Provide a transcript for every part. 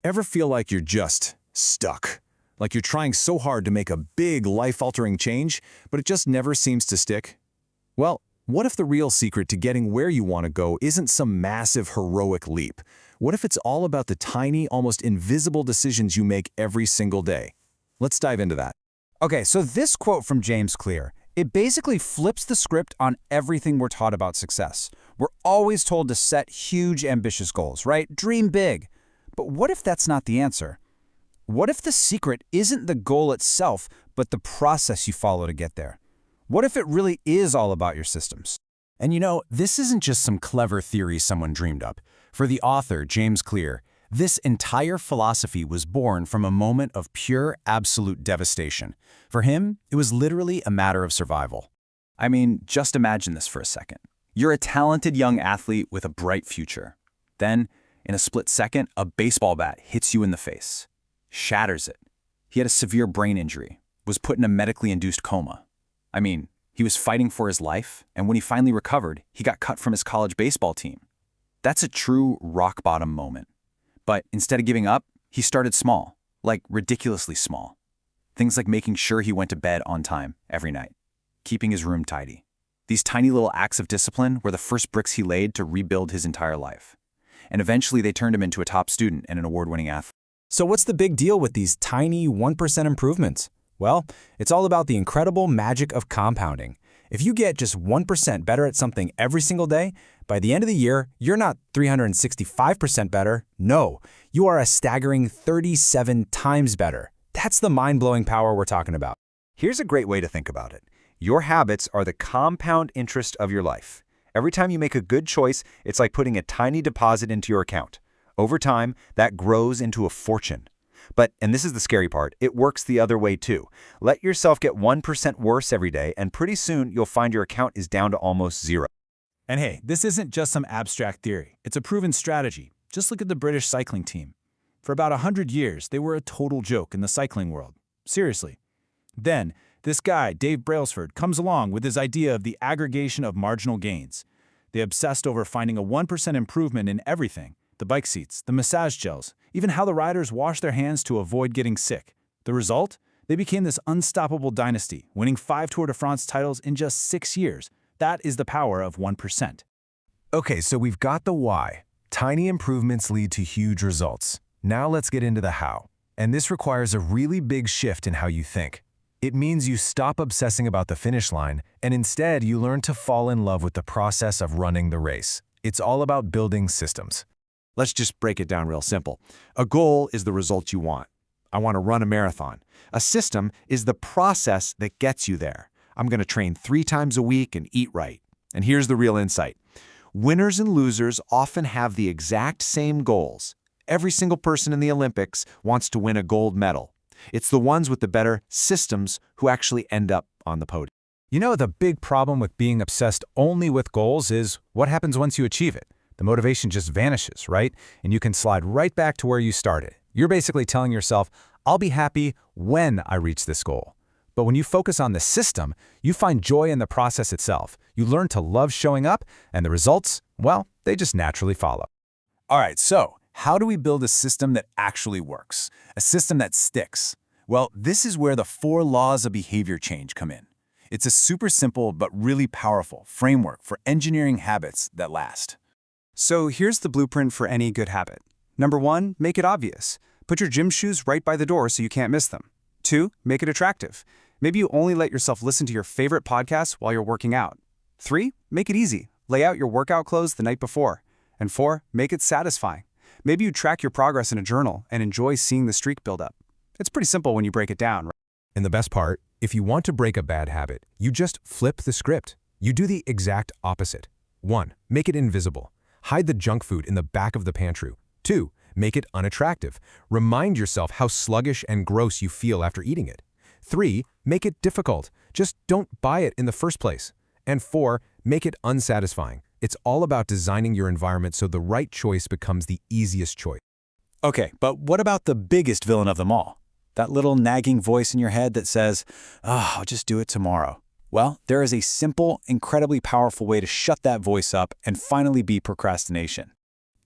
Ever feel like you're just stuck? Like you're trying so hard to make a big, life-altering change, but it just never seems to stick? Well, what if the real secret to getting where you want to go isn't some massive, heroic leap? What if it's all about the tiny, almost invisible decisions you make every single day? Let's dive into that. Okay, so this quote from James Clear, it basically flips the script on everything we're taught about success. We're always told to set huge, ambitious goals, right? Dream big. But what if that's not the answer? What if the secret isn't the goal itself, but the process you follow to get there? What if it really is all about your systems? And you know, this isn't just some clever theory someone dreamed up. For the author, James Clear, this entire philosophy was born from a moment of pure, absolute devastation. For him, it was literally a matter of survival. I mean, just imagine this for a second. You're a talented young athlete with a bright future. Then, in a split second, a baseball bat hits you in the face, shatters it. He had a severe brain injury, was put in a medically induced coma. I mean, he was fighting for his life, and when he finally recovered, he got cut from his college baseball team. That's a true rock-bottom moment. But instead of giving up, he started small, like ridiculously small. Things like making sure he went to bed on time every night, keeping his room tidy. These tiny little acts of discipline were the first bricks he laid to rebuild his entire life. And eventually they turned him into a top student and an award-winning athlete. So what's the big deal with these tiny 1% improvements? Well, it's all about the incredible magic of compounding. If you get just 1% better at something every single day, by the end of the year, you're not 365% better. No, you are a staggering 37 times better. That's the mind-blowing power we're talking about. Here's a great way to think about it. Your habits are the compound interest of your life. Every time you make a good choice, it's like putting a tiny deposit into your account. Over time, that grows into a fortune. But, and this is the scary part, it works the other way too. Let yourself get 1% worse every day, and pretty soon you'll find your account is down to almost zero. And hey, this isn't just some abstract theory. It's a proven strategy. Just look at the British cycling team. For about 100 years, they were a total joke in the cycling world. Seriously. Then, this guy, Dave Brailsford, comes along with his idea of the aggregation of marginal gains. They obsessed over finding a 1% improvement in everything. The bike seats, the massage gels, even how the riders wash their hands to avoid getting sick. The result? They became this unstoppable dynasty, winning 5 Tour de France titles in just 6 years. That is the power of 1%. Okay, so we've got the why. Tiny improvements lead to huge results. Now let's get into the how. And this requires a really big shift in how you think. It means you stop obsessing about the finish line, and instead you learn to fall in love with the process of running the race. It's all about building systems. Let's just break it down real simple. A goal is the result you want. I want to run a marathon. A system is the process that gets you there. I'm going to train 3 times a week and eat right. And here's the real insight. Winners and losers often have the exact same goals. Every single person in the Olympics wants to win a gold medal. It's the ones with the better systems who actually end up on the podium. You know, the big problem with being obsessed only with goals is what happens once you achieve it. The motivation just vanishes, right? And you can slide right back to where you started. You're basically telling yourself, I'll be happy when I reach this goal. But when you focus on the system, you find joy in the process itself. You learn to love showing up, and the results, well, they just naturally follow. All right, so how do we build a system that actually works? A system that sticks? Well, this is where the 4 Laws of Behaviour Change come in. It's a super simple but really powerful framework for engineering habits that last. So here's the blueprint for any good habit. Number 1, make it obvious. Put your gym shoes right by the door so you can't miss them. 2, make it attractive. Maybe you only let yourself listen to your favorite podcasts while you're working out. 3, make it easy. Lay out your workout clothes the night before. And 4, make it satisfying. Maybe you track your progress in a journal and enjoy seeing the streak build up. It's pretty simple when you break it down, right? And the best part, if you want to break a bad habit, you just flip the script. You do the exact opposite. 1, make it invisible. Hide the junk food in the back of the pantry. 2, make it unattractive. Remind yourself how sluggish and gross you feel after eating it. 3, make it difficult. Just don't buy it in the first place. And 4, make it unsatisfying. It's all about designing your environment so the right choice becomes the easiest choice. Okay, but what about the biggest villain of them all? That little nagging voice in your head that says, I'll just do it tomorrow. Well, there is a simple, incredibly powerful way to shut that voice up and finally beat procrastination.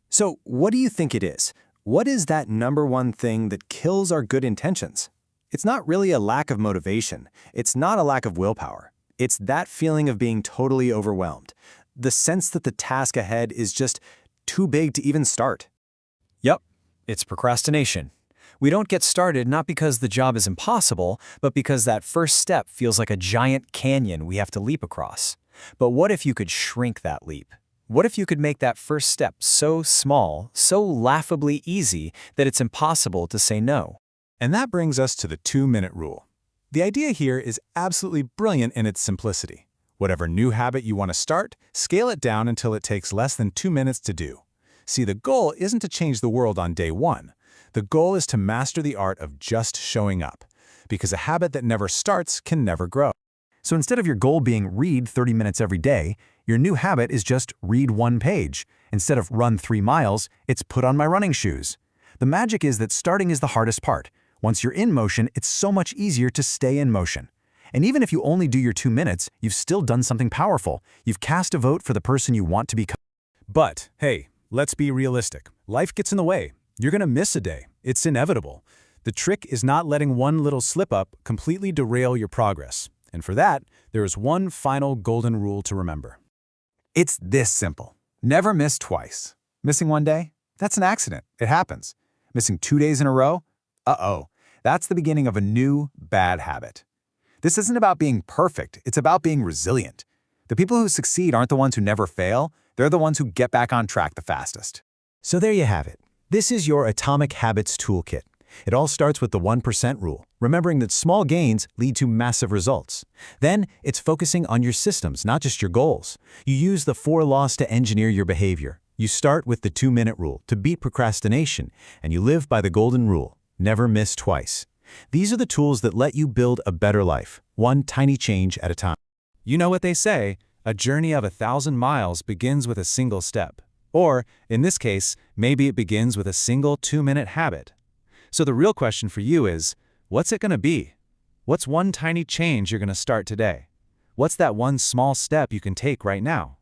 So what do you think it is? What is that number one thing that kills our good intentions? It's not really a lack of motivation. It's not a lack of willpower. It's that feeling of being totally overwhelmed. The sense that the task ahead is just too big to even start. Yep, it's procrastination. We don't get started not because the job is impossible, but because that first step feels like a giant canyon we have to leap across. But what if you could shrink that leap? What if you could make that first step so small, so laughably easy that it's impossible to say no? And that brings us to the 2-minute rule. The idea here is absolutely brilliant in its simplicity. Whatever new habit you want to start, scale it down until it takes less than 2 minutes to do. See, the goal isn't to change the world on day one. The goal is to master the art of just showing up, because a habit that never starts can never grow. So instead of your goal being read 30 minutes every day, your new habit is just read 1 page. Instead of run 3 miles, it's put on my running shoes. The magic is that starting is the hardest part. Once you're in motion, it's so much easier to stay in motion. And even if you only do your 2 minutes, you've still done something powerful. You've cast a vote for the person you want to become. But, hey, let's be realistic. Life gets in the way. You're going to miss a day. It's inevitable. The trick is not letting one little slip-up completely derail your progress. And for that, there is one final golden rule to remember. It's this simple. Never miss twice. Missing 1 day? That's an accident. It happens. Missing 2 days in a row? Uh-oh. That's the beginning of a new bad habit. This isn't about being perfect. It's about being resilient. The people who succeed aren't the ones who never fail. They're the ones who get back on track the fastest. So there you have it. This is your Atomic Habits Toolkit. It all starts with the 1% rule, remembering that small gains lead to massive results. Then, it's focusing on your systems, not just your goals. You use the 4 laws to engineer your behavior. You start with the 2-minute rule to beat procrastination, and you live by the golden rule, never miss twice. These are the tools that let you build a better life, one tiny change at a time. You know what they say, a journey of 1,000 miles begins with a single step. Or, in this case, maybe it begins with a single 2-minute habit. So the real question for you is, what's it going to be? What's one tiny change you're going to start today? What's that one small step you can take right now?